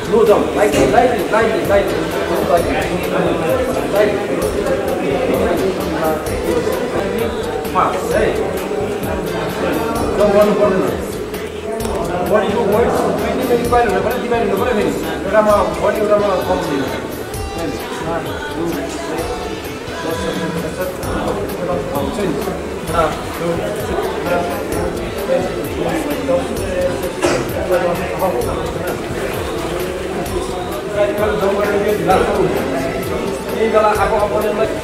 Slow down, lightly. Fast, hey. Don't want to what you words, very ini kalau aku yang lagi.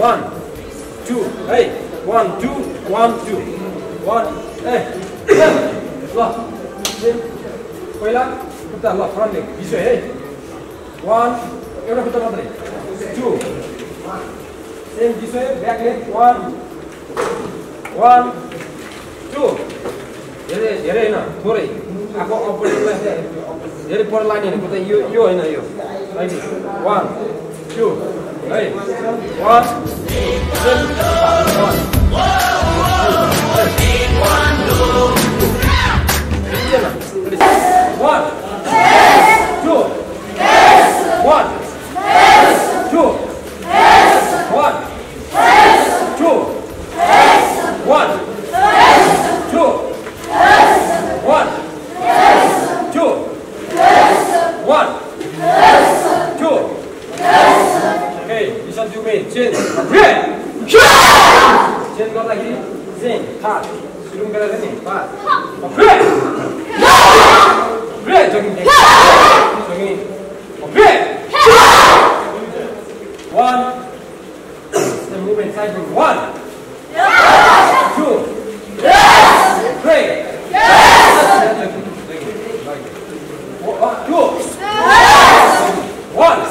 One, two, hey, 1, 2, 1, 2, 1, hey, ल पहिला खुट्टा ल front leg बिचो है 1 एउटा खुट्टा मात्रै 2 सेम बिचो है ब्याक लेग 1 2 धेरै धेरै हैन थोरै आफू अपोजिटलाई धेरै पर लाइन हैन खुट्टा यो हैन यो 1 2 hey 1 move inside for 1, 2, 3. 2, 1.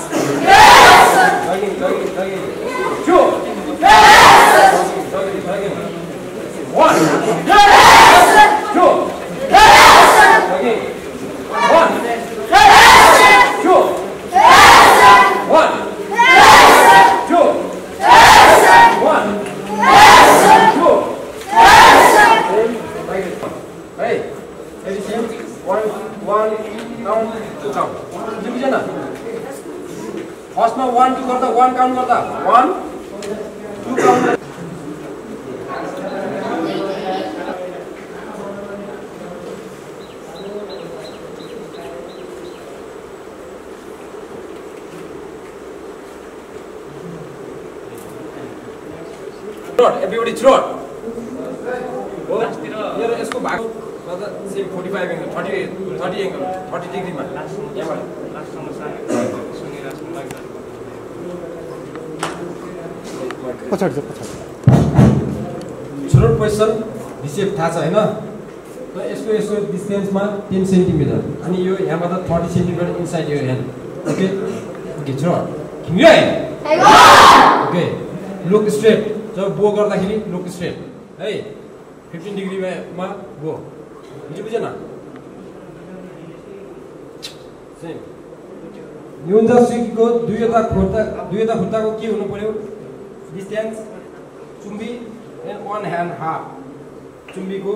2. 1, 2, फर्स्टमा 1 2 गर्दा 1 काउन्ट गर्दा 1 2 count everybody throw it. Here यसको भाग गर्दा सेम 45 एंगल 30 एंगल 30 डिग्री मा यहाँबाट पछाडी थ्रोट पोजिसन रिसेप थाहा छ हैन र यसको डिस्टेन्समा 10 सेन्टिमिटर अनि यो यहाँबाट 30 सेन्टिमिटर इनसाइड यो ह्यान्ड ओके ओके थ्रोट किन ओके लुक स्ट्रेट जब बो गर्दाखेरि लुक स्ट्रेट है 15 डिग्री मा बो बुझेन सेम युन्जा सुकीको दुईवटा खुट्टाको के हुनु पर्यो डिस्टेन्स चुम्बी एन्ड 1 ह्यान्ड हाफ चुम्बीको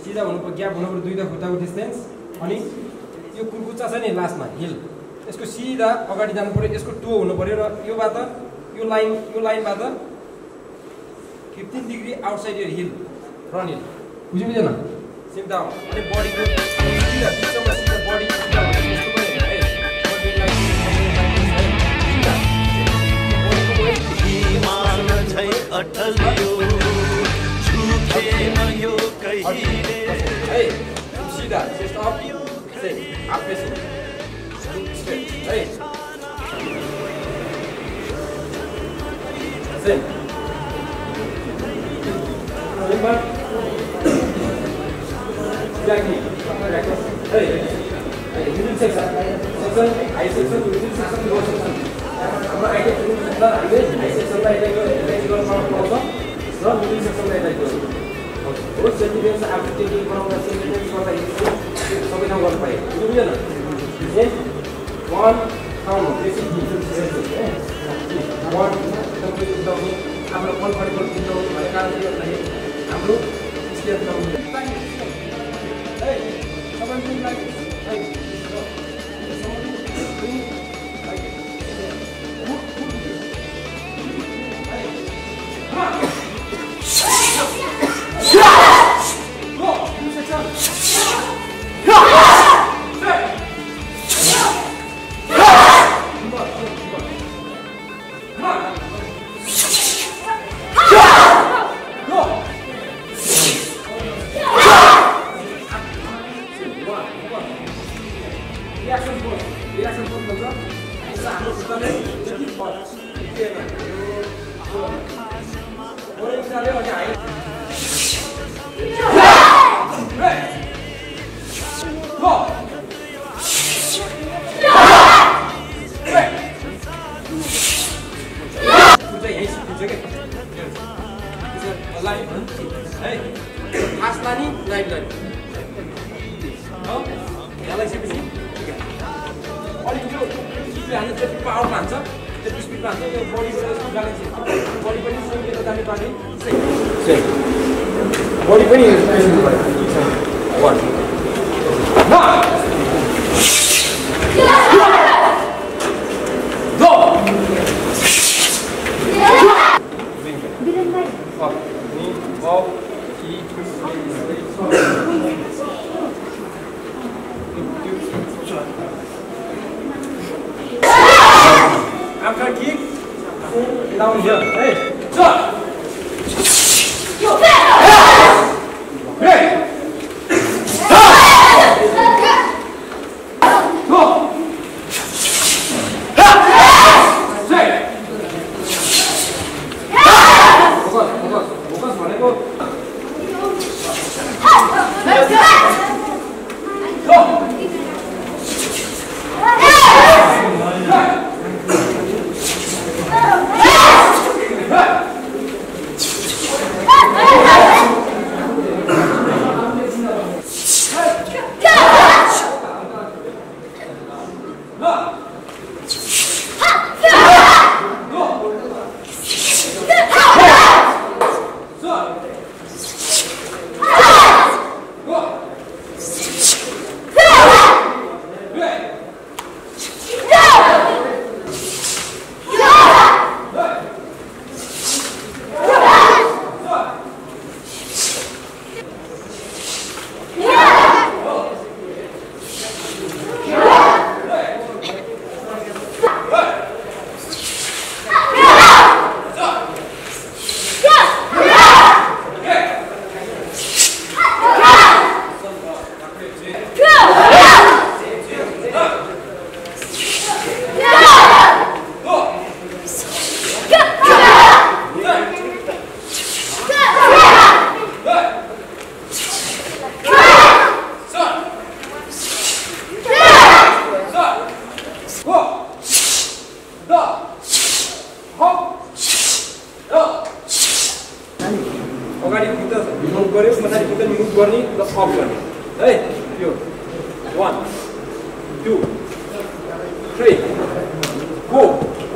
सिधा हुनु पर्यो ग्याप हुनु पर्यो दुईवटा खुट्टाको डिस्टेन्स अनि यो कुर्कुच्चा छ नि लास्टमा हिल यसको सिधा अगाडि जानु पर्यो यसको टो हुनु पर्यो र योबाट यो लाइनबाट 15 डिग्री आउटसाइड यो हिल फ्रन्ट हिल बुझेन सिम डाउन अनि बडीको सिधा पिछमा सिधा बडी सिधा हुन्छ यस्तो पनि है मान छै अटल यो झुकेन यो कहिले है सीधा चेस्ट अप से हाफ फेसिङ स्ट्रेट है same remember exactly hey middle section high section middle section low section हाम्रो आइडिया सुरु गर्दा हामीले हाई सेक्सनलाई इलेक्ट्रिकल पावर पाउँछ र मिडल सेक्सनलाई इलेक्ट्रिकल हो सेन्टिमेन्ट्स आफ्नो टेकिङ बनाउँदा सेन्टिमेन्ट्स गर्दाखेरि सबै ठाउँ गर्नु पाए बुझ्दैन ए 1 काउन्ट बेसिक डिफरेन्स है 1 तपाईँ हाम्रो कम्फर्टेबल फिल गर्नु भएको कारणले गर्दाखेरि हाम्रो स्टेप गर्नु है सबैले लाइक है बडी पनि प्रेसर भयो 1 2 बिरेन भाइ अप नि up Ki after kick down here hey shot अगाडि खुट्टा मुभ गर्यो पछाडि खुट्टा मुभ गर्ने र अफ गर्ने है यो 1 2 3 गो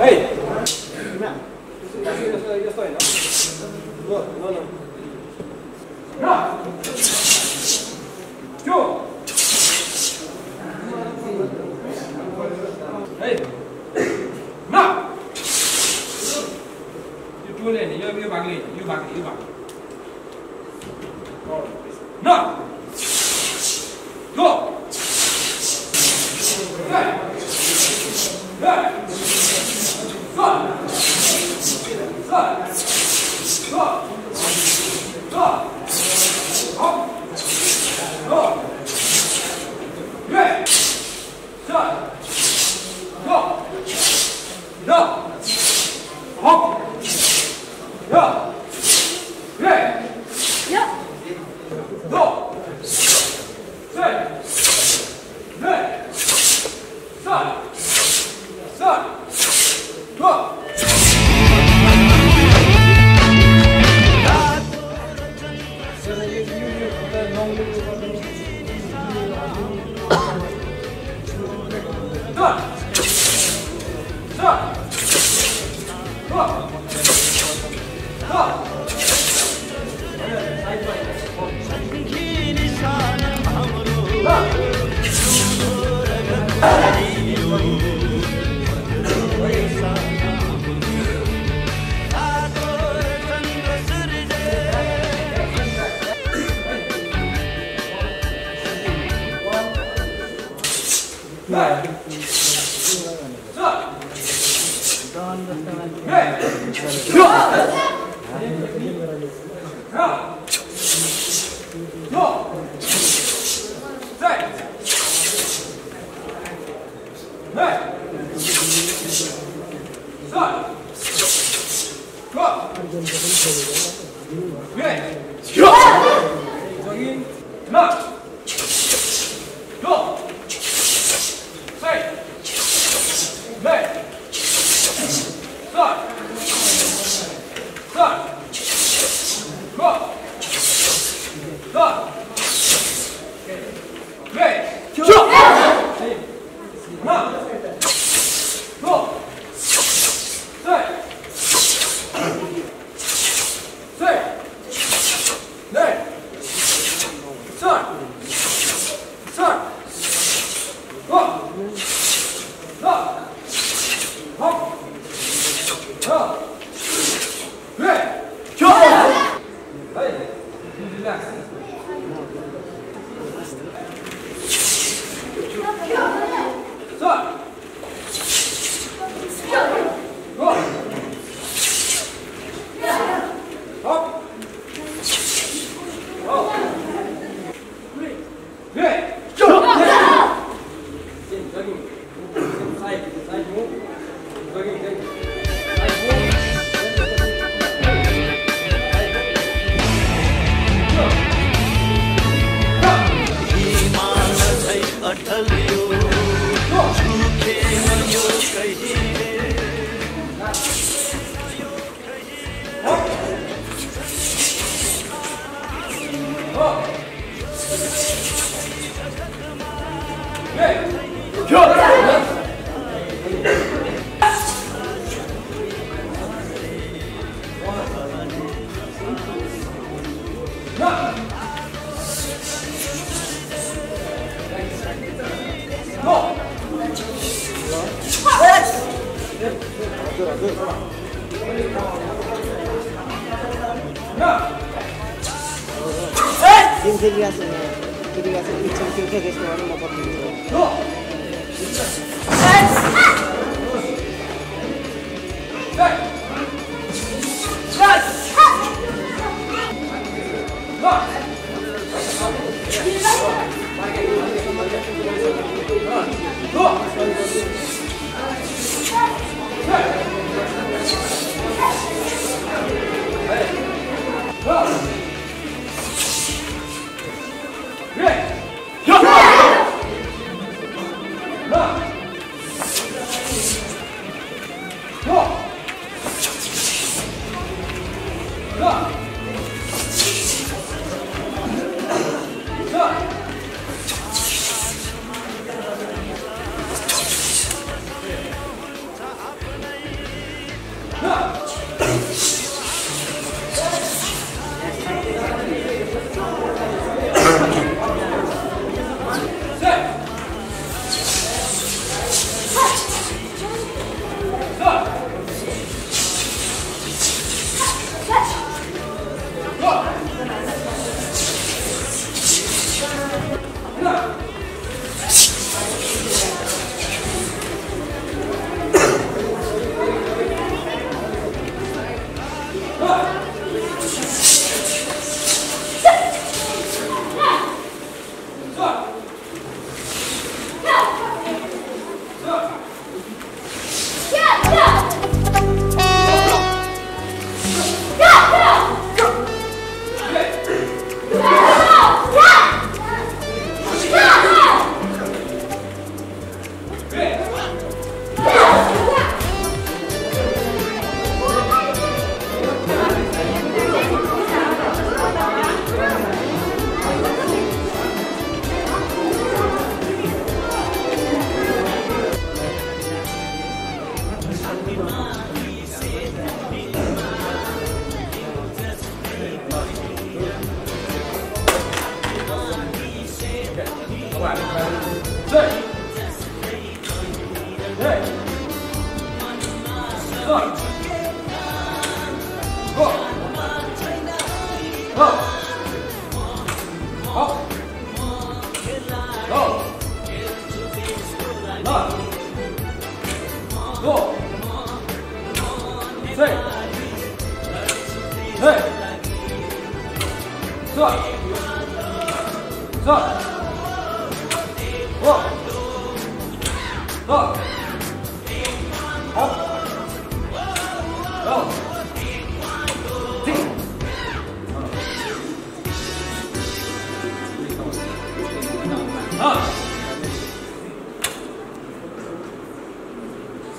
है यस्तो हैन ल Two. Hey. Now. You two lane. You back lane. You back. Now. Go. Hey. Hey. Go. Go. Go. Up. Go. Yeah. Start. Go. No. Hop. Yeah. Yeah. Yeah. Go. Say. Yeah. Start. Start. Go.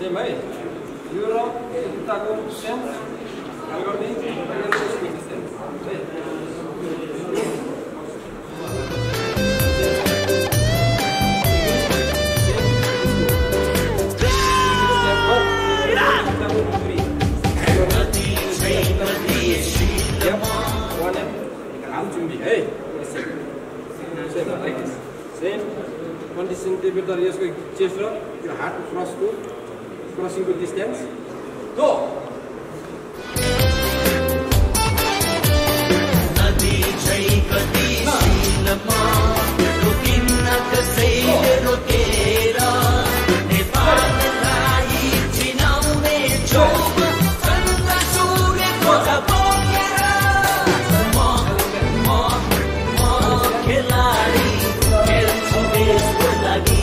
Same है यो र उताको same हाल गर्दै same condition table यसको chest र यो heart crossing the distance. Go! Nadi jai kati silama rukinna kasaile rokera Nepal lai chinaune job santa sure kota bokera ma kheladi khelchu desko lagi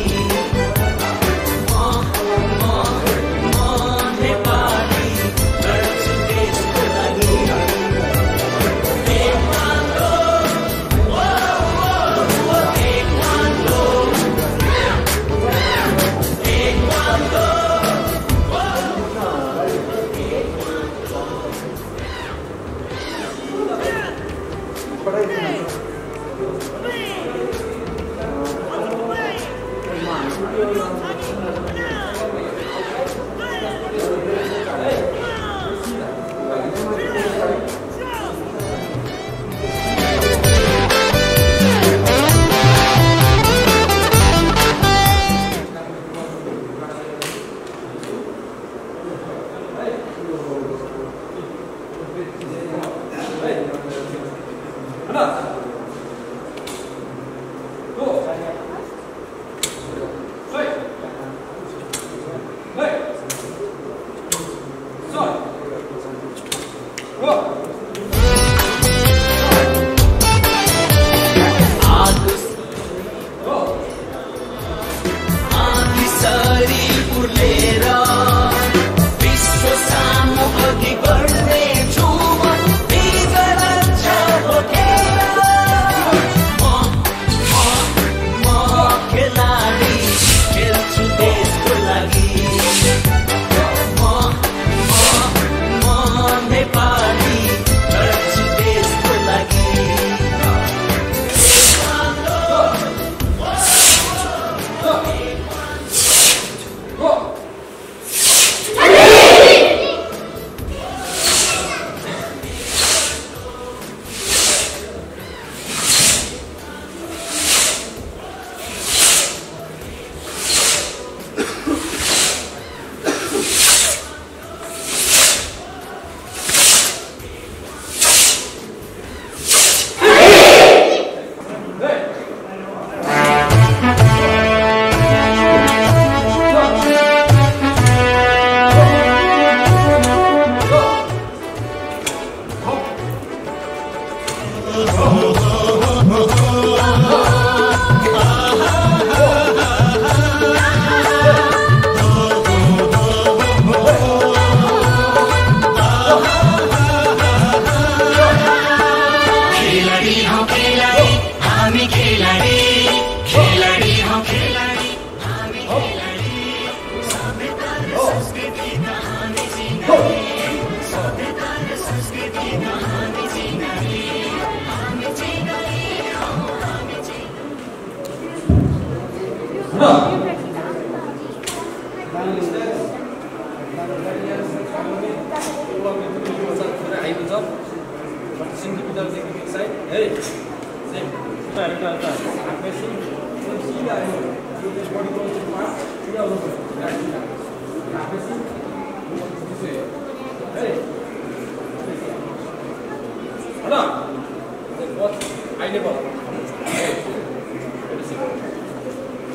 high level.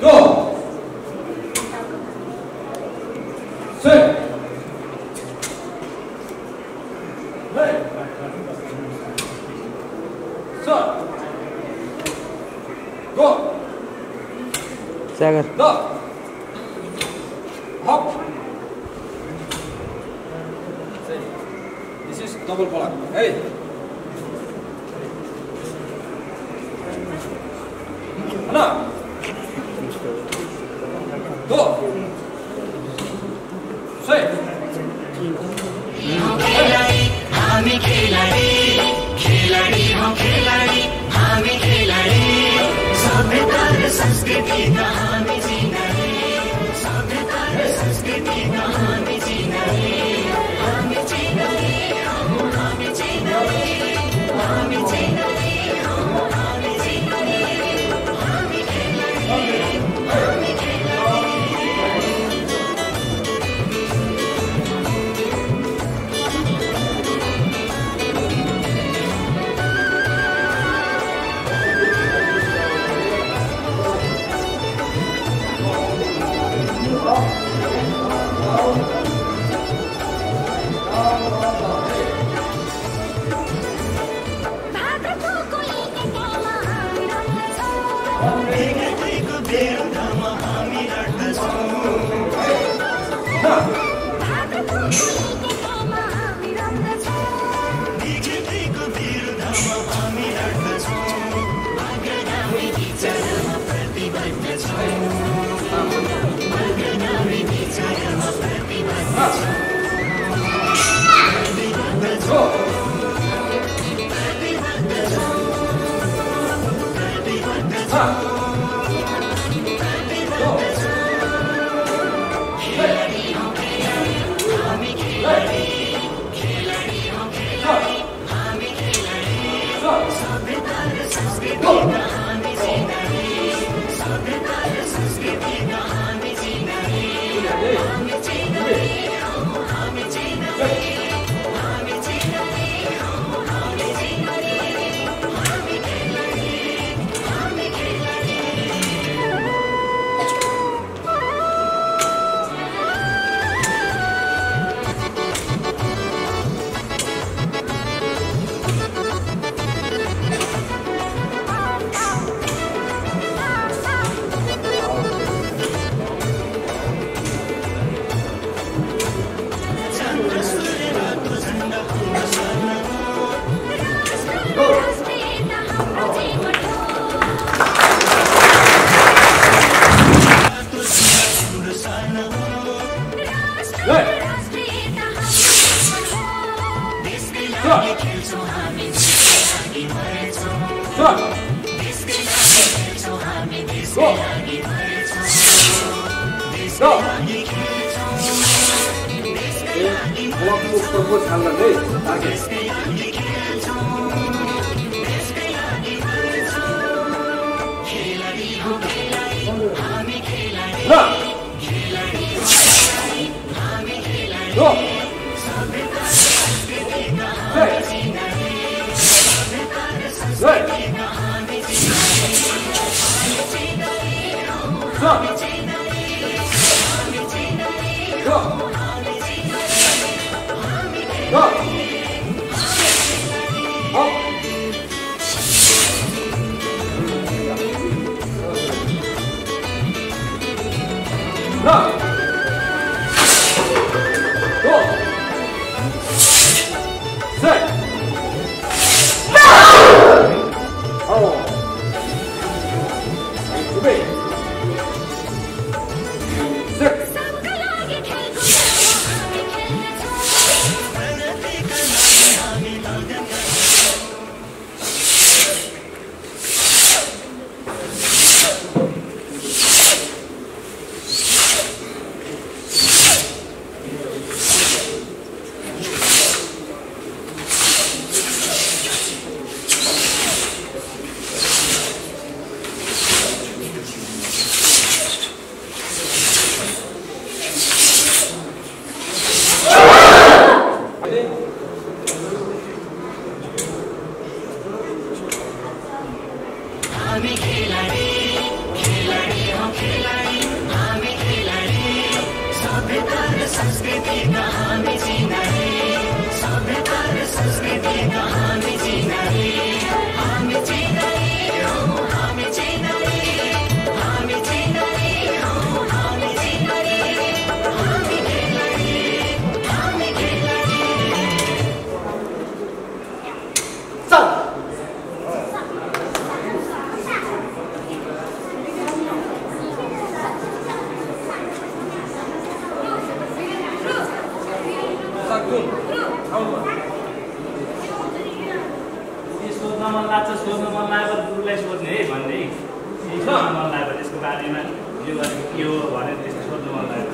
Go. Set. Right. Start. Go. Stagger. Go. Hop. This is double block. Hey. Anna. Go. Say. हामी खेलाडी खेलाडी हम खेलाडी हामी खेलाडी सभ्यता र संस्कृतिका हामी चिनारी सभ्यता र संस्कृतिका हामी चिनारी हामी चिनारी हामी चिनारी हामी चिनारी हामी चिनारी हामी खेलाडी हामी खेलाडी खेलाडी हौ खेलाडी हामी खेलाडी सभ्यता र संस्कृतिका हामी चिनारी सभ्यता र संस्कृतिका हामी चिनारी हामी चिनारी हौ हामी चिनारी हामी चिनारी हौ हामी चिनारी हामी खेलाडी हामी खेलाडी सोध्न मन लाग्छ सोध्न मन लाग्यो गुरुलाई सोध्ने है भन्ने सोध्न मन लाग्यो त्यसको बारेमा यो गरेको के हो भनेर त्यसको सोध्न मन लाग्यो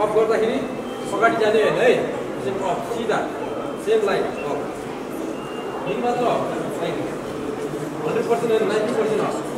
अफ गर्दाखेरि अगाडि जाने होइन है अफ सिधा सेम लाइन अफ हिँड मात्र 100% होइन 90%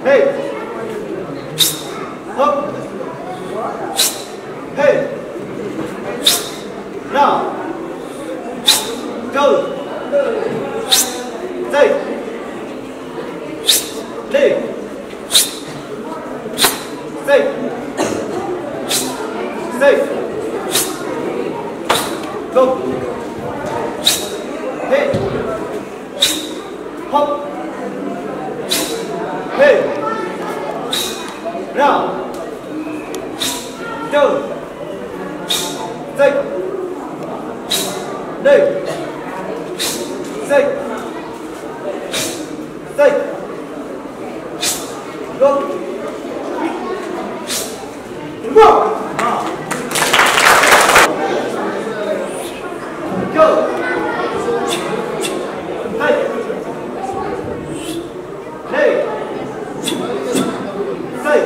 Hey. Up. Hey. Now. Go. Stay. Stay. Stay. Stay. Go. Hey. Hop. Hey. Now. Go. Stay. Stay. Stay. Stay. Go. Go. Go. Hey. Hey. Hey.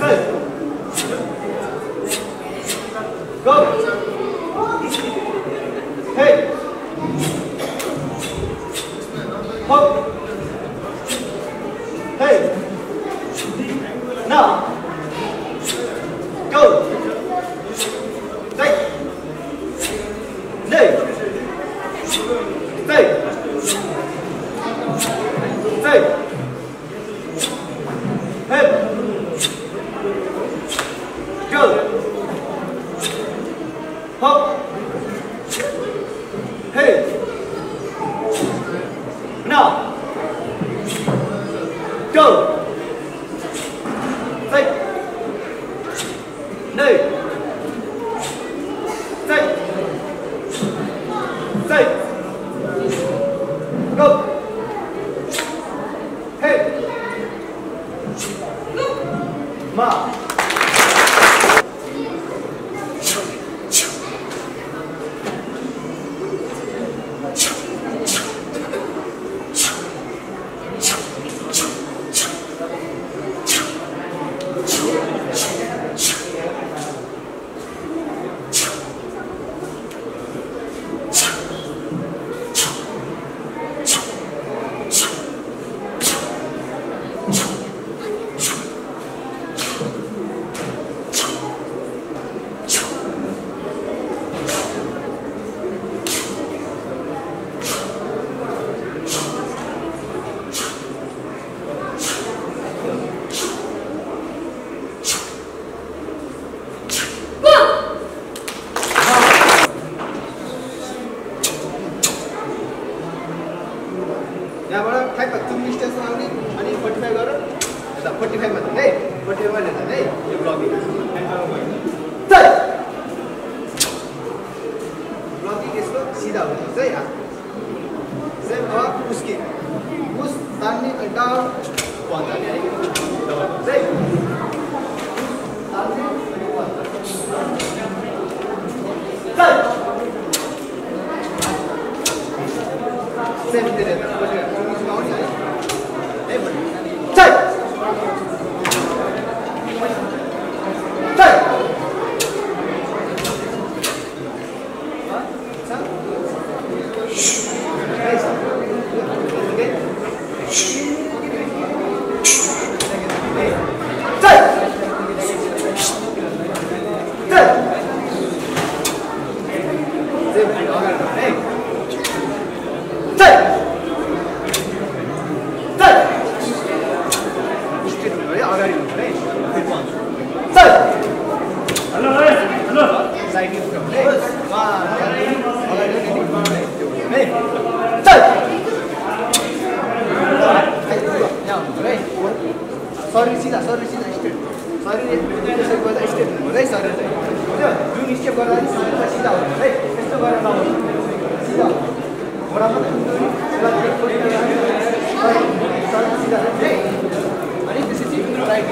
Hey. Go. Hey. Hop. Hey. Now. Go. Stay. Stay. Stay. Stay. Hey. Go. Hop. Hey. Now. Go. Stay. Stay. Stay. Stay. Go. Hey. Ma. यहाँबाट ठ्याक्क चुम्ली station आउने अनि 45 गरेर यता 45 मा है 45 मा जान्छ है यो ब्लकिङ ब्लकिङ यसको सिधा हुन्छ है सेम अब उसकी पुस तान्ने अनि डाउन भन्छ नि है डबल है तान्ने अनि भन्छ सेम तेरे शरीर सीधा स्ट्रेट शरीर यसरी गर्दा स्ट्रेट हुनु है शरीर चाहिँ बुझ्यो जुन स्टेप गर्दा शरीर सीधा हुनु है त्यस्तो गरेर नहुनु सीधा बराबर सीधा है अनि त्यसपछि राइट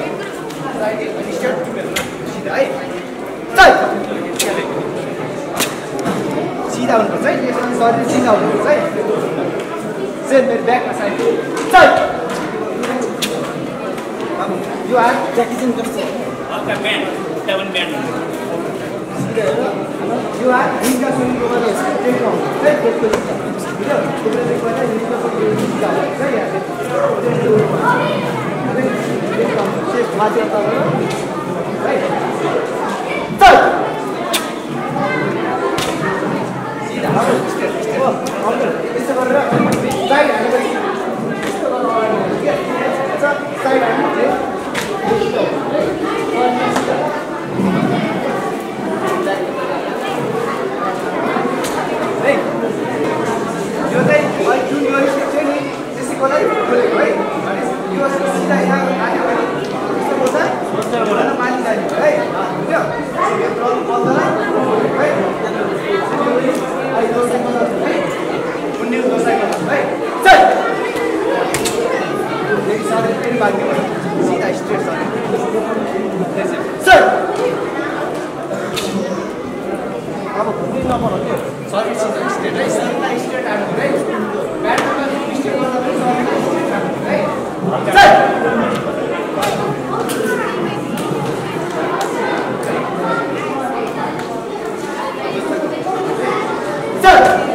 अनि स्ट्रेट सीधा है सीधा हुनुपर्छ है यसमा शरीर सीधा हुनुपर्छ है सेट मेरो ब्याकमा side You are practicing just आपका band double band you are इनका सुनिंग को बता स्ट्रेट डाउन स्ट्रेट को बुझ्यो त्यसले गर्दा इनका को सीधा हुन्छ है माथि उता गर्नु है चल सिधा हो स्टेप हो यस्तो गरेर साइड हाल्नु यस्तो गर्नु के साइड हाल्नु है यो चाहिँ जुन यो स्टेप चाहिँ नि त्यसैकोलाई खोलेको है अनि यो सिधा यहाँ आयो भने यस्तो बोल्दा सोच्दा माथि जाने है बुझ्यो यो ड्रम बल्दा है आई दो साइकल है उन्नी दो साइकल है चल एक साथ पेन बांध के सीधा स्ट्रेट सर अब घुम्नै नपर्छ के सर्भिस सीधा स्ट्रेट है सरलाई स्ट्रेट आउनु है ब्याटमा स्ट्रेट गर्दा पनि सरलाई स्ट्रेट आउनु है चल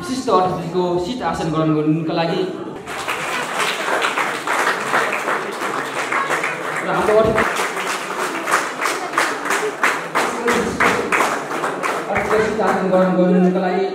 विशिष्ट अतिथिको सिट आसन ग्रहण गर्नुको लागि र हाम्रो अतिथिको सिट आसन ग्रहण गर्नुको लागि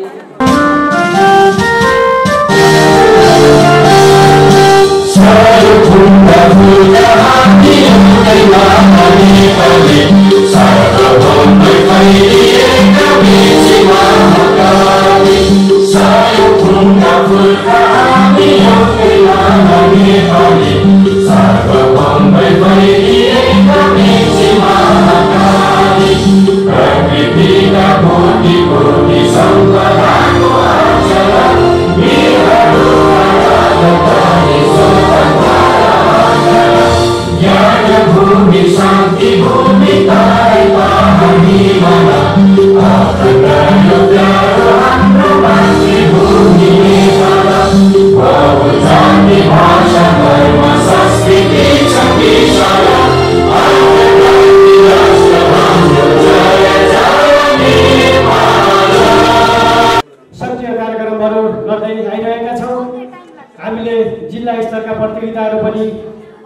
हामीले जिल्ला स्तरका प्रतियोगिताहरू पनि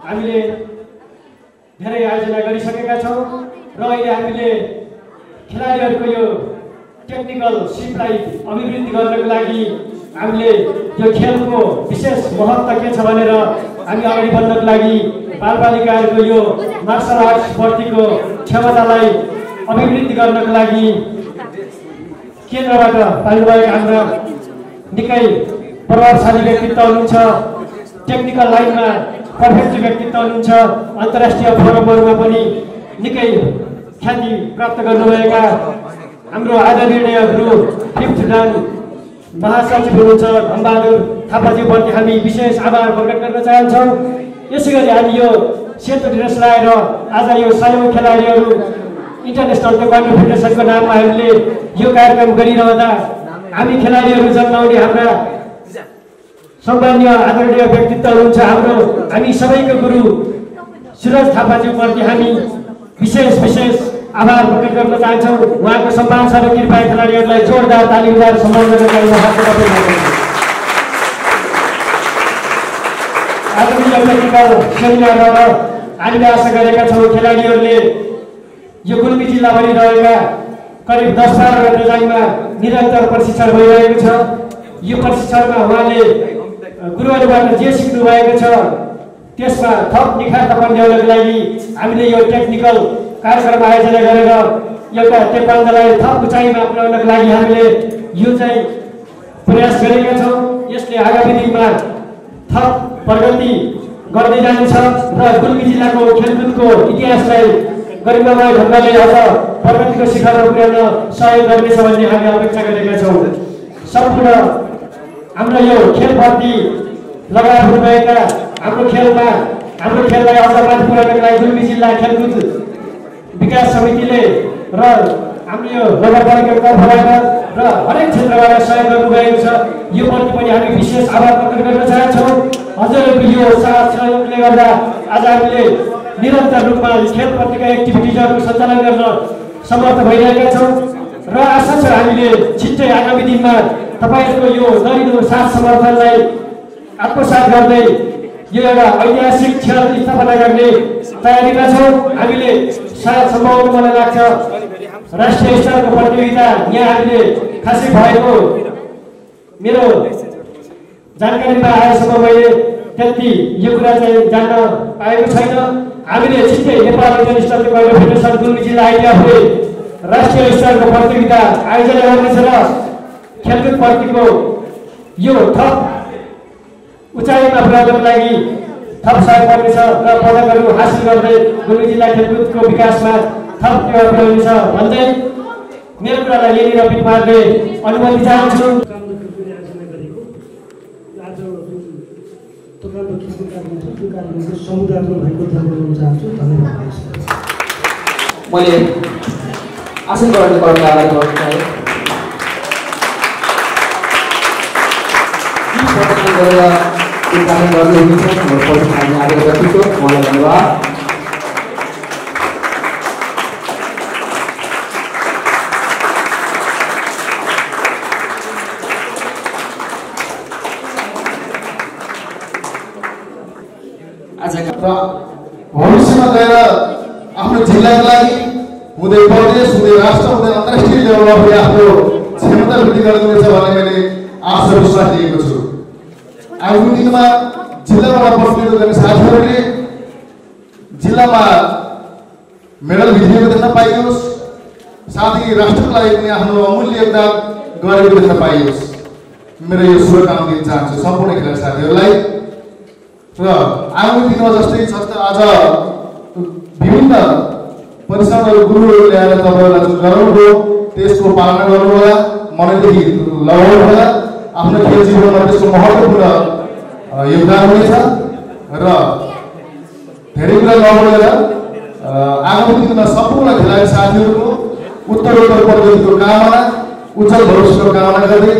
हामीले धेरै आयोजना गरिसकेका छौं र अहिले हामीले खेलाडीहरूको यो टेक्निकल सिपलाई अभिवृद्धि गर्नको लागि हामीले यो खेलको विशेष महत्त्व के छ भनेर हामी अगाडि बढ्नको लागि बालबालिकाहरूको यो मार्शल आर्ट्स प्रतिको क्षमतालाई अभिवृद्धि गर्नको लागि केन्द्रबाट पाल्नुभएका हाम्रा निकै प्रभावशाली व्यक्तित्व हुनुहुन्छ, टेक्निकल लाइनमा पर्फेक्ट व्यक्तित्व हुनुहुन्छ, अन्तर्राष्ट्रिय फोरमहरूमा पनि निकै ख्याति प्राप्त गर्नुभएका हाम्रो आदरणीय गुरु 5th डान महासचिव हुनुहुन्छ धनबहादुर थापाज्यूप्रति हामी विशेष आभार प्रकट गर्न चाहन्छौँ। यसैगरी हामी यो सेतो ड्रेस लगाएर आज यो 100औं खेलाडीहरू इन्टरनेसनल ताइक्वान्डो फेडरेसनको नाममा हामीले यो कार्यक्रम गरिरहँदा हामी खेलाडीहरू जन्माउने हाम्रा सम्मान्य आदरणीय व्यक्तित्व हुनुहुन्छ हामी सबैको गुरु सुरज थापाज्यूप्रति हामी विशेष आभार प्रकट गर्न चाहन्छौँ। उहाँको सम्मान र कृपा खेलाडीहरूलाई जोरदार ताली बजाएर सम्मान गर्न चाहन्छौँ। आदरणीय टेक्निकल सेमिनारबाट हामीले आशा गरेका छौँ खेलाडीहरूले यो गुल्मी जिल्लाभरि रहेका करिब 10-12 रेजाङमा निरन्तर प्रशिक्षण भइरहेको छ। यो प्रशिक्षणमा उहाँले गुरुहरूबाट जे सिक्नु भएको छ त्यसमा थप निखार तपाईँ ल्याउनको लागि हामीले यो टेक्निकल कार्यक्रम आयोजना गरेर एउटा ताइक्वान्डोलाई थप उचाइमा पुर्याउनको लागि हामीले यो चाहिँ प्रयास गरेका छौँ। यसले आगामी दिनमा थप प्रगति गर्दै जानेछ र गुल्मी जिल्लाको खेलकुदको इतिहासलाई गरिमामय ढङ्गले अझ प्रगतिको शिखरमा पुर्याउन सहयोग गर्नेछ भन्ने हामी अपेक्षा गरेका छौँ। सम्पूर्ण हाम्रो यो खेलप्रति लगाएर हुनुभएका हाम्रो खेललाई अझ माथि पुर्याउनको लागि गुल्मी जिल्ला खेलकुद विकास समितिले र हाम्रो यो नगरपालिकाको तर्फबाट र हरेक क्षेत्रबाट सहयोग गर्नुभएको छ। यो प्रति पनि हामी विशेष आभार प्रकट गर्न चाहन्छौँ। हजुरहरूको यो साथ सहयोगले गर्दा आज हामीले निरन्तर रूपमा खेलप्रतिका एक्टिभिटिजहरू सञ्चालन गर्न समर्थ भइरहेका छौँ र आशा छ हामीले छिट्टै आगामी दिनमा तपाईहरूको यो दरिलो साथ समर्थनलाई आत्मसात गर्दै यो एउटा ऐतिहासिक खेल स्थापना गर्ने तयारीमा छौँ। हामीले सायद सम्भव मलाई लाग्छ राष्ट्रिय स्तरको प्रतियोगिता यहाँ हामीले खासै भएको मेरो जानकारीमा आएसम्म मैले त्यति यो कुरा चाहिँ जान्न पाएको छैन। हामीले छिट्टै नेपाल रिजन स्तरको गएर फेडरेसन गुल्मी जिल्ला आइडियाले राष्ट्रिय स्तरको प्रतियोगिता आयोजना गर्नेछ र खेलकुद प्रतिको यो थप उचाइमा पुर्याउनको लागि थप सहयोग गर्नेछ र पदकहरू हासिल गर्दै गुल्मी जिल्ला खेलकुदको विकासमा थप टेवा पुर्याउनेछ भन्दै मेरो कुरालाई यही रफिक मार्दै अनुमति चाहन्छु। मैले आसन गर्ने कर्मचारीलाई गर्न चाहे गरेर यो कार्य गर्ने हुनुहुन्छ आएको व्यक्तित्व उहाँलाई धन्यवाद। भविष्यमा गएर आफ्नो जिल्लाको लागि हुँदै प्रदेश हुँदै राष्ट्र हुँदै अन्तर्राष्ट्रिय लेभलमा पनि आफ्नो क्षमता वृद्धि गर्नुहुनेछ भन्ने मैले आशा विश्वास लिएको छु। आगामी दिनमा जिल्लाबाट प्रतिनिधित्व गर्ने साथीहरूले जिल्लामा मेडल विजेको देख्न पाइयोस्, साथै राष्ट्रको लागि पनि आफ्नो अमूल्य योगदान गरेको देख्न पाइयोस्। मेरो यो शुभकामना दिन चाहन्छु सम्पूर्ण खेलाडी साथीहरूलाई। र आगामी दिनमा जस्तै आज विभिन्न परिश्रमहरू गुरुहरू ल्याएर तपाईँहरूलाई जुन गराउनुभयो त्यसको पालना गर्नुहोला, मनैदेखि लगाउनुहोला। आफ्नो खेल जीवनमा त्यसको महत्त्वपूर्ण योगदान हुनेछ र धेरै कुरा नबोलेर आगामी दिनमा सम्पूर्ण खेलाडी साथीहरूको उत्तरोत्तर प्रगतिको कामना, उज्जवल भविष्यको कामना गर्दै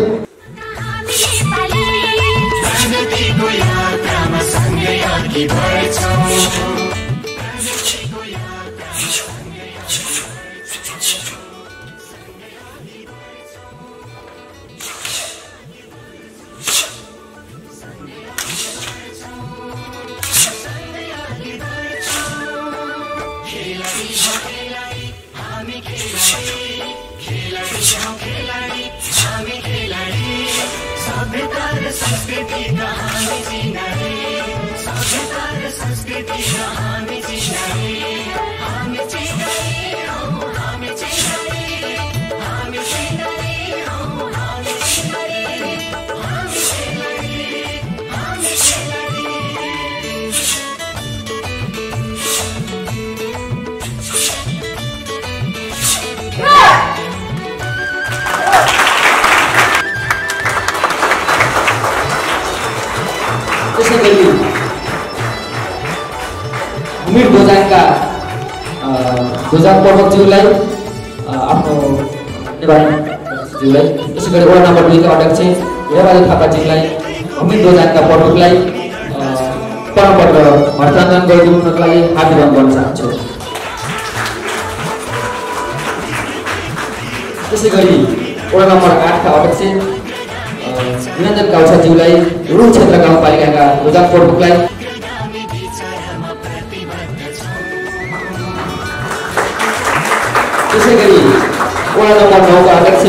उमेर दोजाङका दोजाङ प्रमुखज्यूलाई आफ्नो ज्यूलाई त्यसै गरी वडा नम्बर 2 का अध्यक्ष हेराबहादुर थापाज्यूलाई उमेर दोजाङका प्रमुखलाई परमपत्र हस्तान्तरण गरिदिनुको लागि हार्दिक अनुरोध गर्न चाहन्छु। त्यसै गरी वडा नम्बर 8 का अध्यक्ष निरञ्जन काउसाज्यूलाई रुल क्षेत्र गाउँपालिकाका दोजाङ प्रमुखलाई त्यसै गरी वडा नम्बर 9 का अध्यक्ष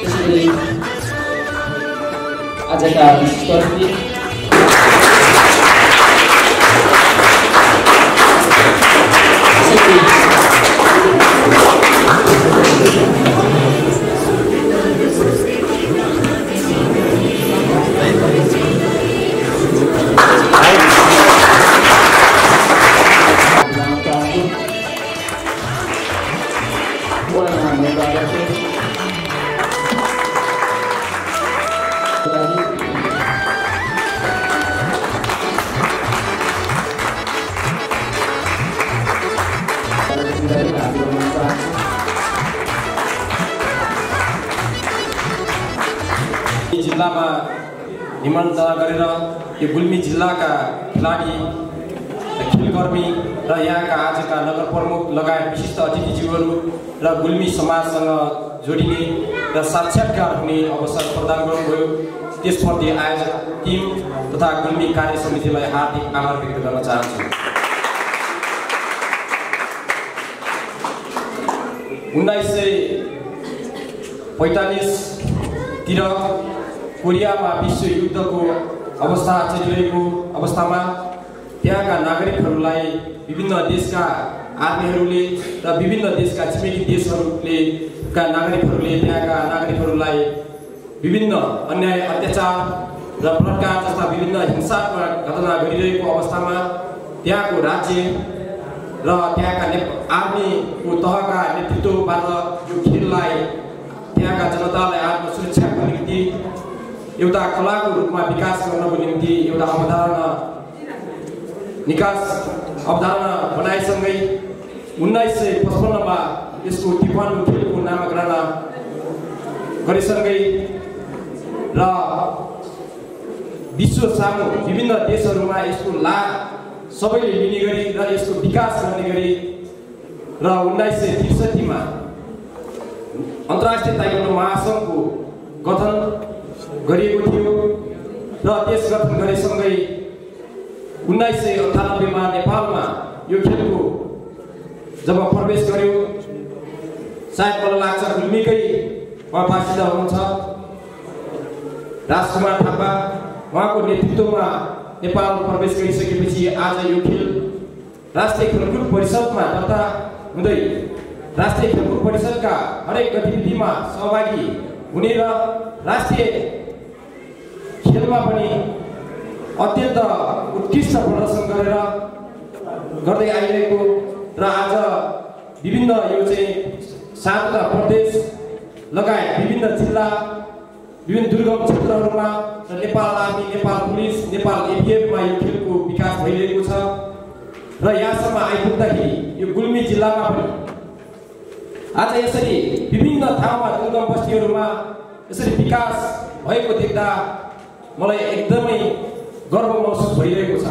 त्यसै गरी आजका विशिष्ट अतिथि जिल्लामा निमन्त्रणा गरेर यो गुल्मी जिल्लाका खेलाडी खेलकर्मी र यहाँका आजका नगर प्रमुख लगायत विशिष्ट अतिथिज्यूहरू र गुल्मी समाजसँग जोडिने र साक्षात्कार हुने अवसर प्रदान गर्नुभयो। त्यसप्रति आयोजक टिम तथा गुल्मी कार्य समितिलाई हार्दिक आभार व्यक्त गर्न चाहन्छु। 1945 कोरियामा विश्व युद्धको अवस्था चलिरहेको अवस्थामा त्यहाँका नागरिकहरूलाई विभिन्न देशका आर्मीहरूले र विभिन्न देशका छिमेकी देशहरूले त्यहाँका नागरिकहरूलाई विभिन्न अन्याय अत्याचार र बलात्कार जस्ता विभिन्न हिंसात्मक घटना गरिरहेको अवस्थामा त्यहाँको राज्य र त्यहाँका आर्मीको तहका नेतृत्वबाट यो खेललाई त्यहाँका जनतालाई आत्मसुरक्षाको निम्ति एउटा कलाको रूपमा विकास गर्नको निम्ति एउटा अवधारणा बनाएसँगै 1955 मा यसको ताइक्वान्डो खेलको नामकरण गरेसँगै र विश्व सामु विभिन्न देशहरूमा यसको लाभ सबैले लिने गरी र यसको विकास गर्ने गरी र 1963 मा अन्तर्राष्ट्रिय ताइक्वान्डो महासङ्घको गठन गरिएको थियो र त्यस गठन गरेसँगै 1998 मा नेपालमा यो खेलको जब प्रवेश गर्यो सायद मलाई लाग्छ गुल्मीकै बासिन्दा हुनुहुन्छ राजकुमार थापा उहाँको नेतृत्वमा नेपाल प्रवेश गरिसकेपछि आज यो खेल राष्ट्रिय खेलकुद परिषदमा दर्ता हुँदै राष्ट्रिय खेलकुद परिषदका हरेक गतिविधिमा सहभागी हुने र राष्ट्रिय खेलमा पनि अत्यन्त उत्कृष्ट प्रदर्शन गरेर गर्दै आइरहेको र आज विभिन्न यो चाहिँ 7वटा प्रदेश लगायत विभिन्न जिल्ला विभिन्न दुर्गम क्षेत्रहरूमा र नेपाल आर्मी नेपाल पुलिस नेपाल एभिएफमा यो खेलको विकास भइरहेको छ र यहाँसम्म आइपुग्दाखेरि यो गुल्मी जिल्लामा पनि आज यसरी विभिन्न ठाउँमा दुर्गम बस्तीहरूमा यसरी विकास भएको देख्दा मलाई एकदमै गर्व महसुस भइरहेको छ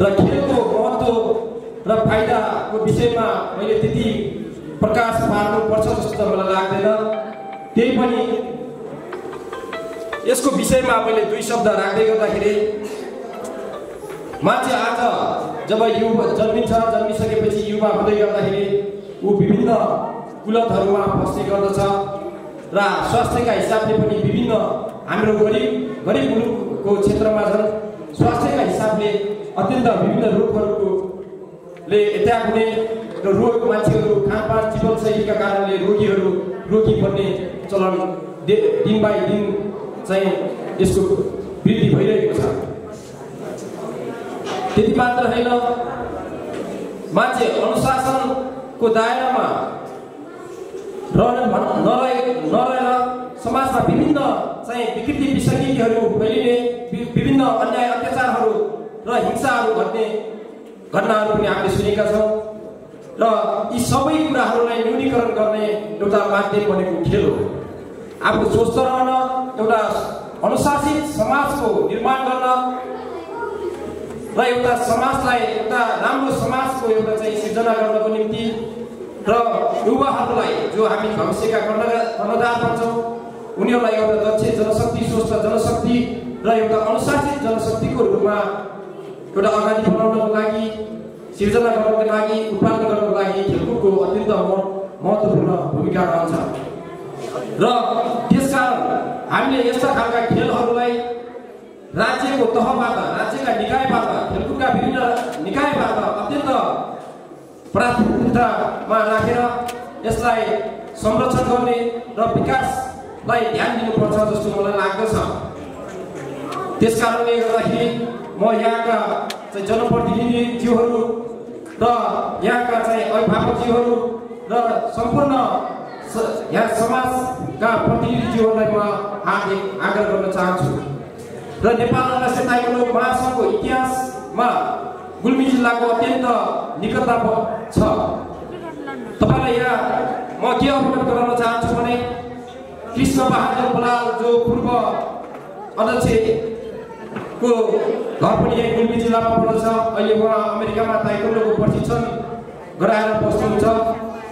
र खेलको महत्त्व र फाइदाको विषयमा मैले त्यति प्रकाश पार्नुपर्छ जस्तो त मलाई लाग्दैन त्यही पनि यसको विषयमा मैले 2 शब्द राख्दै गर्दाखेरि मान्छे आज जब युवा जन्मिसकेपछि युवा हुँदै गर्दाखेरि ऊ विभिन्न कुलतहरूमा बस्ने गर्दछ र स्वास्थ्यका हिसाबले पनि विभिन्न हाम्रो गरिब मुलुकको क्षेत्रमा झन् स्वास्थ्यका हिसाबले अत्यन्त विभिन्न रोगहरूले एट्याक हुने र रोग मान्छेहरू खानपान जीवनशैलीका कारणले रोगी बन्ने चलन दिन बाई दिन चाहिँ यसको वृद्धि भइरहेको छ। त्यति मात्र होइन, मान्छे अनुशासनको दायरामा नरहेर समाजमा विभिन्न चाहिँ विकृति विसङ्गतिहरू फैलिने विभिन्न अन्याय अत्याचारहरू र हिंसाहरू घट्ने घटनाहरू पनि हामीले सुनेका छौँ र यी सबै कुराहरूलाई न्यूनीकरण गर्ने एउटा माध्यम बनेको खेल हो। आफू स्वस्थ रहन, एउटा अनुशासित समाजको निर्माण गर्न र एउटा समाजलाई एउटा राम्रो समाजको एउटा चाहिँ सिर्जना गर्नको निम्ति र युवाहरूलाई जो हामी भविष्यका कर्णधार भन्छौँ उनीहरूलाई एउटा दक्ष जनशक्ति, स्वस्थ जनशक्ति र एउटा अनुशासित जनशक्तिको रूपमा एउटा अगाडि बढाउनको लागि, सिर्जना गर्नको लागि, उत्पादन गर्नको लागि खेलकुदको अत्यन्त महत्त्वपूर्ण भूमिका रहन्छ र त्यसकारण हामीले यस्ता खालका खेलहरूलाई राज्यको तहबाट, राज्यका निकायबाट, खेलकुदका विभिन्न निकायबाट अत्यन्त प्राथमिकतामा राखेर यसलाई संरक्षण गर्ने र विकासलाई ध्यान दिनुपर्छ जस्तो मलाई लाग्दछ। त्यसकारणले गर्दाखेरि म यहाँका चाहिँ जनप्रतिनिधिज्यूहरू र यहाँका चाहिँ अभिभावकज्यूहरू र सम्पूर्ण यहाँ समाजका प्रतिनिधिज्यूहरूलाई म हार्दिक आग्रह गर्न चाहन्छु र नेपाल अन्तर्राष्ट्रिय ताइक्वान्डो महासङ्घको इतिहासमा गुल्मी जिल्लाको अत्यन्त निकटता छ। तपाईँलाई यहाँ म के अवगत गराउन चाहन्छु भने कृष्ण बहादुर बलाल जो पूर्व अध्यक्षको घर पनि यहाँ गुल्मी जिल्लामा पर्दछ। अहिले उहाँ अमेरिकामा ताइक्वान्डोको प्रशिक्षण गराएर बस्नुहुन्छ।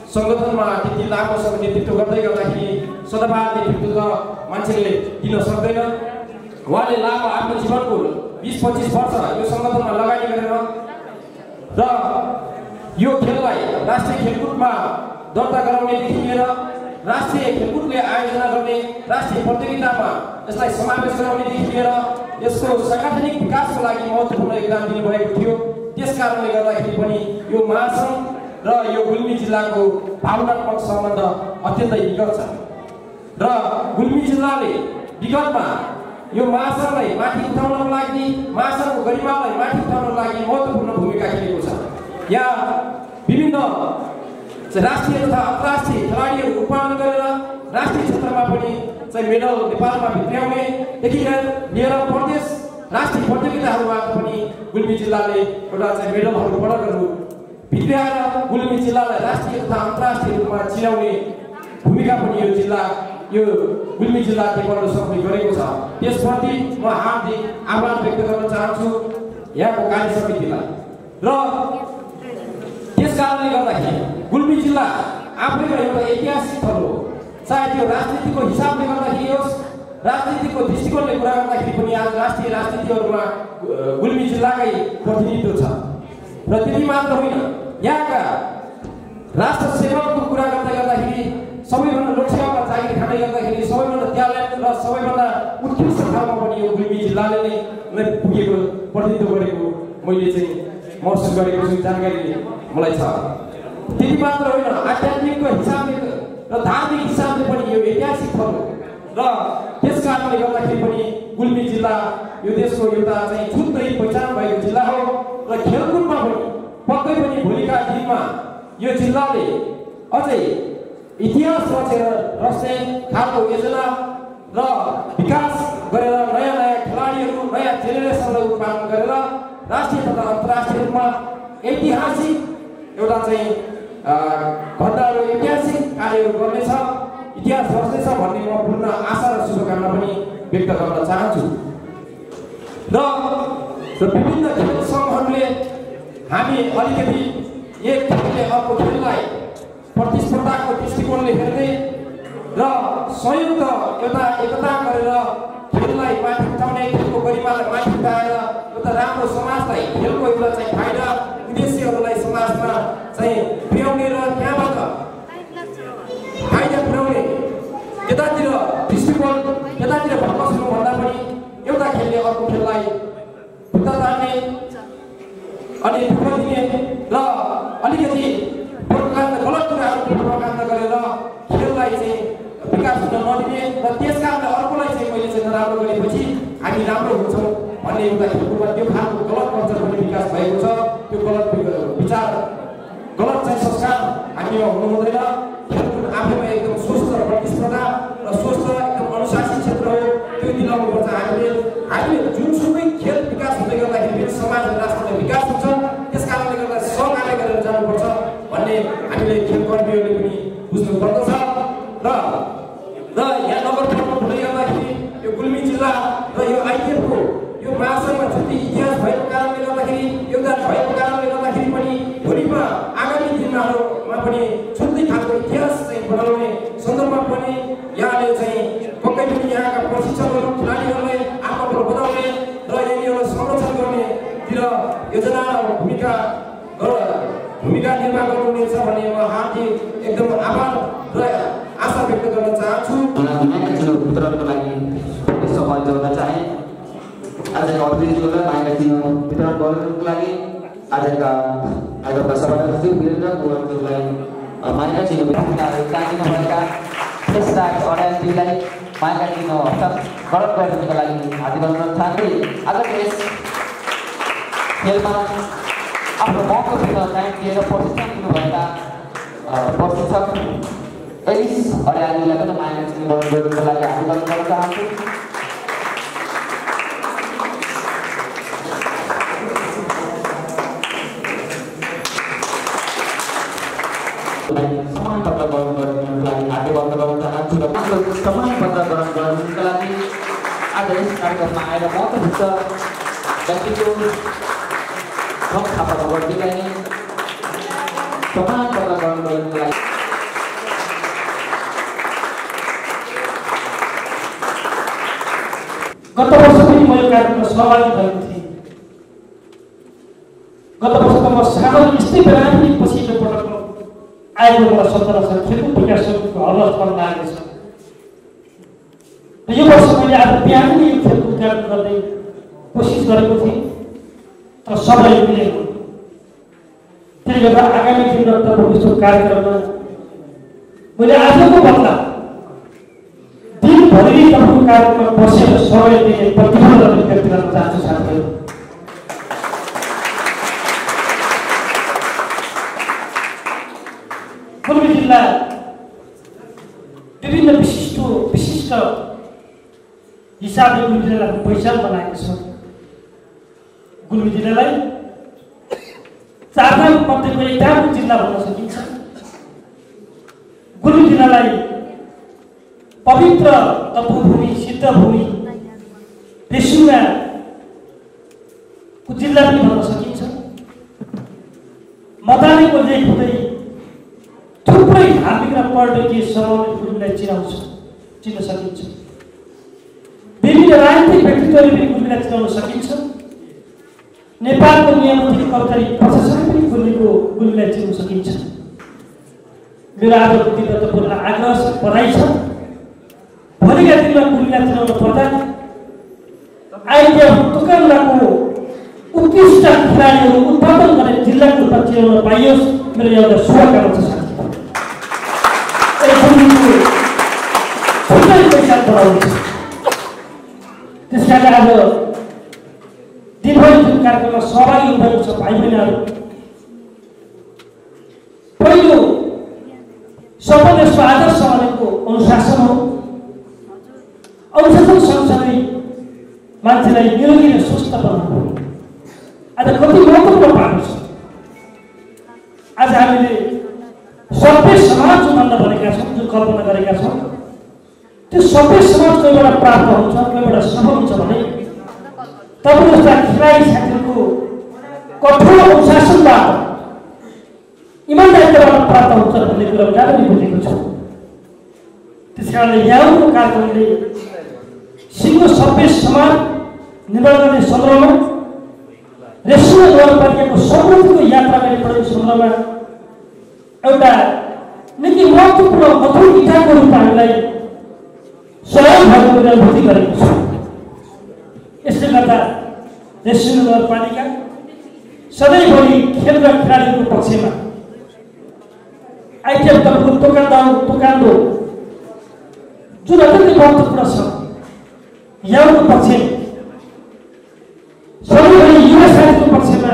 सङ्गठनमा त्यति लामो समय नेतृत्व गर्दै गर्दाखेरि सदाबहार नेतृत्व त मान्छेले दिन सक्दैन। उहाँले लामो आफ्नो जीवनको 20-25 वर्ष यो सङ्गठनमा लगानी गरेर र यो खेललाई राष्ट्रिय खेलकुदमा दर्ता गराउनेदेखि लिएर राष्ट्रिय खेलकुदले आयोजना गर्ने राष्ट्रिय प्रतियोगितामा यसलाई समावेश गराउनेदेखि लिएर यसको सांगठनिक विकासको लागि महत्त्वपूर्ण योगदान दिनुभएको थियो। त्यसकारणले गर्दाखेरि पनि यो महासङ्घ र यो गुल्मी जिल्लाको भावनात्मक सम्बन्ध अत्यन्तै निकट छ र गुल्मी जिल्लाले विगतमा यो महासङ्घलाई माथि उठाउनको लागि महासङ्घको गरिमालाई माथि उठाउनको लागि महत्त्वपूर्ण भूमिका खेलेको छ। यहाँ विभिन्न राष्ट्रिय तथा अन्तर्राष्ट्रिय खेलाडीहरू उत्पादन गरेर राष्ट्रिय क्षेत्रमा पनि चाहिँ मेडल नेपालमा भित्र्याउनेदेखि लिएर प्रदेश राष्ट्रिय प्रतियोगिताहरूमा पनि गुल्मी जिल्लाले एउटा चाहिँ मेडलहरू पदकहरू भित्र्याएर गुल्मी जिल्लालाई राष्ट्रिय तथा अन्तर्राष्ट्रिय रूपमा चिनाउने भूमिका पनि यो गुल्मी जिल्लाले गर्न सक्ने गरेको छ। त्यसप्रति म हार्दिक आभार व्यक्त गर्न चाहन्छु यहाँको कार्य समितिलाई र त्यसकारणले गर्दाखेरि गुल्मी जिल्ला आफैमा एउटा ऐतिहासिक स्थल हो। चाहे त्यो राजनीतिको हिसाबले गर्दाखेरि होस् राजनीतिको दृष्टिकोणले कुरा गर्दाखेरि पनि आज राष्ट्रिय राजनीतिहरूमा गुल्मी जिल्लाकै प्रतिनिधित्व छ र त्यति मात्र होइन यहाँका राष्ट्र सेवकको कुरा गर्दाखेरि सबैभन्दा लोकसेवामा जागिर खाँदै गर्दाखेरि सबैभन्दा ट्यालेन्ट र सबैभन्दा उत्कृष्ट ठाउँमा पनि यो गुल्मी जिल्लाले नै पुगेको प्रतिनिधित्व गरेको मैले चाहिँ महसुस गरेको छु, जानकारी मलाई छ। त्यति मात्र होइन आध्यात्मिकको हिसाबले र धार्मिक हिसाबले पनि यो ऐतिहासिक ठाउँ हो र त्यसकारणले गर्दाखेरि पनि गुल्मी जिल्ला यो देशको एउटा चाहिँ छुट्टै पहिचान भएको जिल्ला हो र खेलकुदमा पनि पक्कै पनि भोलिका दिनमा यो जिल्लाले अझै इतिहास रचेर रच्ने खालको योजना र विकास गरेर नयाँ नयाँ खेलाडीहरू नयाँ जेनेरेसनलाई उत्पादन गरेर राष्ट्रिय तथा अन्तर्राष्ट्रिय रूपमा ऐतिहासिक एउटा चाहिँ घटनाहरू ऐतिहासिक कार्यहरू गर्नेछ इतिहास रच्नेछ भन्ने म पूर्ण आशा र शुभकामना पनि व्यक्त गर्न चाहन्छु र विभिन्न खेल सङ्घहरूले हामी अलिकति एक खेलले अर्को खेललाई प्रतिस्पर्धाको दृष्टिकोणले हेर्दै र संयुक्त एउटा एकता गरेर खेललाई माथि उठाउने खेलको गरिमालाई माथि उठाएर एउटा राम्रो समाजलाई खेलको एउटा चाहिँ फाइदा उद्देश्यहरूलाई समाजमा चाहिँ पुर्याउने र त्यहाँबाट फाइदा पुर्याउने यतातिर दृष्टिकोण यतातिर भक्कसुनुभन्दा पनि एउटा खेलले अर्को खेललाई खुट्टा तान्ने अनि दुःख दिने र अलिकति गलत कुराहरू प्रोपागन्डा गरेर खेललाई चाहिँ विकास हुन नदिने र त्यसकारणले अर्कोलाई चाहिँ मैले चाहिँ नराम्रो गरेपछि हामी राम्रो हुन्छौँ भन्ने एउटा खेलकुदमा त्यो खालको गलत कल्चर पनि विकास भएको छ। त्यो गलत विचार गलत चाहिँ संस्कार हामीमा हुनु हुँदैन। खेलकुद आफैमा एकदम स्वस्थ प्रतिस्पर्धा र स्वस्थ एकदम अनुशासित क्षेत्र हो, त्यो दिलाउनुपर्छ। हामीले जुनसुकै खेल विकास हुँदै गर्दाखेरि समाज र राष्ट्रको विकास हुन्छ। त्यसकारणले गर्दा सहकार्य गरेर जानुपर्छ भन्ने हामीले खेलकर्मीहरूले पनि बुझ्नुपर्दछ र यहाँ नगरपालिका हुँदै गर्दाखेरि यो गुल्मी जिल्ला र यो आइटिएफको यो महासङ्घमा छुट्टै इतिहास भएको कारणले गर्दाखेरि योगदान भएको कारणले गर्दाखेरि पनि भोलिमा आगामी दिनहरूमा पनि छुट्टै खालको इतिहास चाहिँ बनाउने सन्दर्भमा पनि यहाँले चाहिँ पक्कै पनि यहाँका प्रशिक्षकहरू खेलाडीहरूलाई आत्मबल बनाउने र यिनीहरूलाई संरक्षण गर्नेतिर योजना भूमिका निर्वाह गर्नुहुनेछ भन्ने म हार्दिक एकदम आभार र आशा व्यक्त गर्न चाहन्छु। वितरणको लागि सहयोग गर्न चाहे आजका अतिथिहरूलाई मागेका चिनो वितरण गर्नको लागि आजका सभासदहरू वीरेन्द्र गुरुङलाई मागेका चिनो ताकिन भएका त्यसलाई अडायलजीलाई मागेका चिनो हस्तान्तरण गर्नको लागि हार्दिक अनुरोध चाहन्छु। आजको यस खेलमा आफ्नो महत्त्वपूर्ण टाइम दिएर प्रशिक्षण दिनुभएका प्रशिक्षक एलिस अडायलजीलाई पनि मागेका चिनो गर्नको लागि हार्दिक अनुरोध गर्न चाहन्छु। समान पत्र ग्रहण गर्नको लागि हार्दिक अनुरोध गर्न चाहन्छु र समान पत्र ग्रहण गर्नको लागि आज यस कार्यक्रममा आएर महत्त्वपूर्ण व्यक्तिको थापा खबरजीलाई नै समान पत्र ग्रहण गर्नको लागि गत वर्ष पनि म यो कार्यक्रममा सहभागी भएको थिएँ। गत वर्ष त म सार्वजनिक यस्तै बेला पनि पछि आएको बेला 17 छ खेलकुद विकास समितिको हलत गर्न लागेको छ र यो वर्ष मैले आज बिहान नै यो खेलकुद कार्यक्रम गर्ने कोसिस गरेको थिएँ तर सबैले मिलेको त्यसले गर्दा आगामी दिनमा तपाईँको यस्तो कार्यक्रममा मैले आजको बदला दिनभरि तपाईँको कार्यक्रममा बसेर सबैले दिने प्रतिबद्धता व्यक्त गर्न चाहन्छु साथीहरू। गुल्मी जिल्ला विभिन्न विशिष्ट हिसाबले गुल्मी जिल्लाको पहिचान बनाएको छ। गुल्मी जिल्लालाई चारधाम मध्येको एकधाम जिल्ला भन्न सकिन्छ। गुल्मी जिल्लालाई पवित्र तपोभूमि सिद्धभूमि रेसुगाको जिल्ला पनि भन्न सकिन्छ। मदानीको लेख हुँदै थुप्रै धार्मिक र पर्यटकीय स्थलहरूले गुल्मीलाई चिन्न सकिन्छ। विभिन्न राजनीतिक व्यक्तित्वले पनि गुल्मीलाई चिनाउन सकिन्छ। नेपालको नियमित कर्मचारी प्रशासन पनि गुल्मीलाई चिन्न सकिन्छ। मेरो आजको तीव्रतापूर्ण आग्रह छ, बधाई छ। भोलिका दिनमा गुल्मीलाई चिनाउन पर्दा आइडिया तुकाङ्गाको उत्कृष्ट खेलाडीहरू उत्पादन गर्ने जिल्लाको रूपमा चिनाउन पाइयोस् मेरो एउटा शुभकामना छ साथी। पहिचान बनाउनु त्यस कारण आज दिनभरि जुन कार्यक्रममा सहभागी हुनुभएको छ भाइ बहिनीहरू, पहिलो सफल यसको आदर्श भनेको अनुशासन हो। अनुशासन सँगसँगै मान्छेलाई निरोगी र स्वस्थ बनाउनु आज कति महत्त्वपूर्ण पाएको छ। आज हामीले सभ्य समाज जो भन्न भनेका छौँ, जो कल्पना गरेका छौँ, त्यो सबै समाज कहीँबाट प्राप्त हुन्छ, कहीँबाट सफल हुन्छ भने तपाईँ जस्ता खेलाडी साथीहरूको कठोर अनुशासनबाट इमान्दारीबाट प्राप्त हुन्छ भन्ने कुरा गाह्रै बुझेको छु। त्यस कारणले यहाँको कार्यक्रमले सिङ्गो सभ्य समाज निर्माण गर्ने सन्दर्भमा रेसुगा नगरपालिकाको समृद्धिको यात्रा गर्ने परेको सन्दर्भमा एउटा निकै महत्त्वपूर्ण मधुर इँटाको रूपमा हामीलाई सहयोग भएको अनुभूति गरेको छ। यसले गर्दा रेसुगा नगरपालिका सधैँभरि खेल र खेलाडीको पक्षमा आइटिएफ तर्फको तोकान्दो जुन अत्यन्तै महत्त्वपूर्ण छ यहाँको पक्षमा सधैँभरि युवा साथीको पक्षमा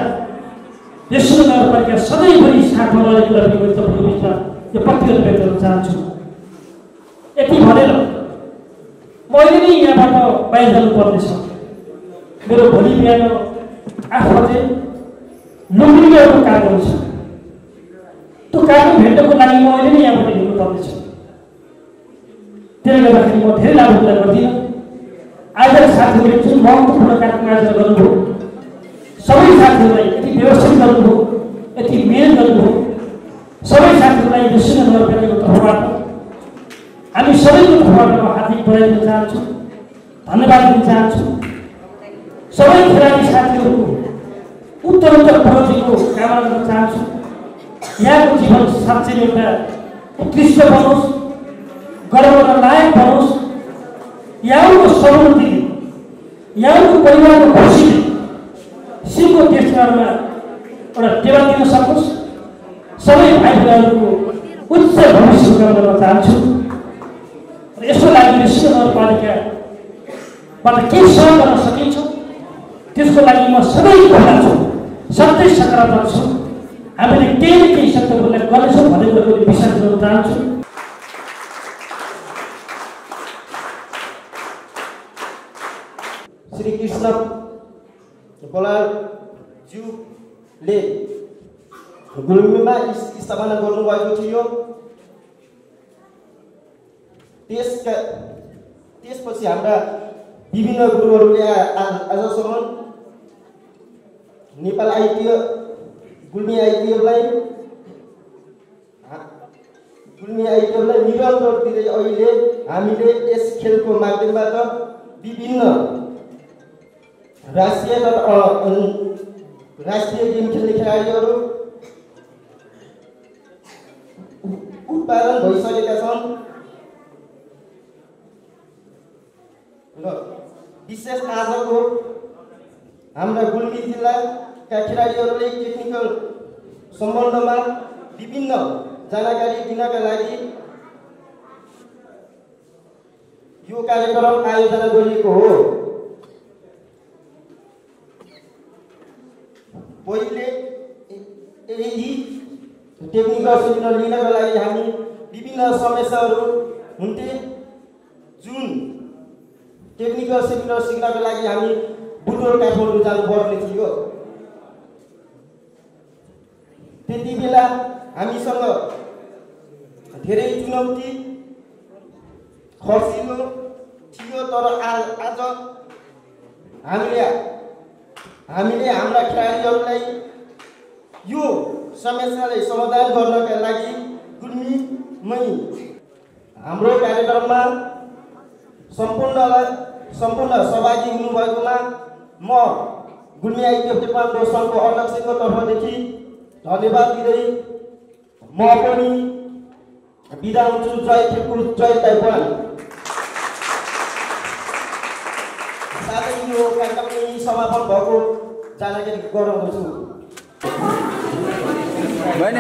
रेसुगा नगरपालिका सधैँभरि साथमा रहेको कुरा पनि मैले तपाईँको बिचमा यो प्रतिबद्धता व्यक्त गर्न चाहन्छु। यति भनेर मैले नै यहाँबाट बाहिर जानुपर्नेछ। मेरो भोलि बिहान 8 बजे लुम्बिनीमा एउटा कार्यक्रम छ। त्यो कार्यक्रम भेट्नको लागि मैले नै यहाँबाट हिँड्नुपर्नेछ। त्यसले गर्दाखेरि म धेरै लामो कुरा गर्दिनँ। आज साथीहरूले जुन महत्त्वपूर्ण कार्यक्रम आयोजना गर्नुभयो, सबै साथीहरूलाई यति व्यवस्थित गर्नुभयो, यति मेहनत गर्नुभयो, सबै साथीहरूलाई रेसुगा नगरपालिकाको तर्फबाट हामी सबैको तर्फबाट म हार्दिक बधाई दिन चाहन्छु, धन्यवाद दिन चाहन्छु। सबै खेलाडी साथीहरूको उत्तरोत्तर प्रगतिको कामना गर्न चाहन्छु। यहाँको जीवन साँच्चै एउटा उत्कृष्ट बनोस्, गर्व गर्न लायक बनोस्। यहाँको समृद्धि, यहाँको परिवारको खुसीले सिङ्गो देशमा एउटा टेवा दिन सकोस्। सबै भाइ बहिनीहरूको उच्च भविष्य कामना गर्न चाहन्छु। र यसको लागि रेसुगा नगरपालिकाबाट के सहयोग गर्न सकिन्छ त्यसको लागि म सधैँ खुला छु, सधैँ सकारात्मक छु। हामीले केही न केही शब्दहरूलाई गर्नेछौँ भन्ने कुराको विश्वास गर्न चाहन्छु। श्री कृष्ण बलाज्यूले गुल्मीमा स्थापना गर्नुभएको थियो। त्यसपछि हाम्रा विभिन्न गुरुहरूले आजसम्म नेपाल आइटिएफ गुल्मी आइटिएफलाई निरन्तर दिँदै अहिले हामीले यस खेलको माध्यमबाट विभिन्न राष्ट्रिय गेम खेल्ने खेलाडीहरू उत्पादन भइसकेका छन् र विशेष आजको हाम्रा गुल्मी जिल्लाका खेलाडीहरूले टेक्निकल सम्बन्धमा विभिन्न जानकारी दिनका लागि यो कार्यक्रम आयोजना गरिएको हो। पहिले यही टेक्निकल सेमिनार लिनका लागि हामी विभिन्न समस्याहरू हुन्थे। जुन टेक्निकल सेमिनार सिक्नका लागि हामी बुटोल काठमाडौँ जानुपर्ने थियो। त्यति बेला हामीसँग धेरै चुनौती खर्चिलो थियो, तर आज हामीले हाम्रा खेलाडीहरूलाई यो समस्यालाई समाधान गर्नका लागि गुल्मीमै हाम्रो कार्यक्रममा सम्पूर्ण सहभागी हुनुभएकोमा म गुल्मी आइटिएफ टेक्वान्डो सङ्घको अध्यक्षको तर्फदेखि धन्यवाद दिँदै म पनि बिदा हुन्छु। जय खेलकुद, जय ताइक्वान्डो। साथै यो कार्यक्रम समापन भएको जानकारी गराउँदछु। होइन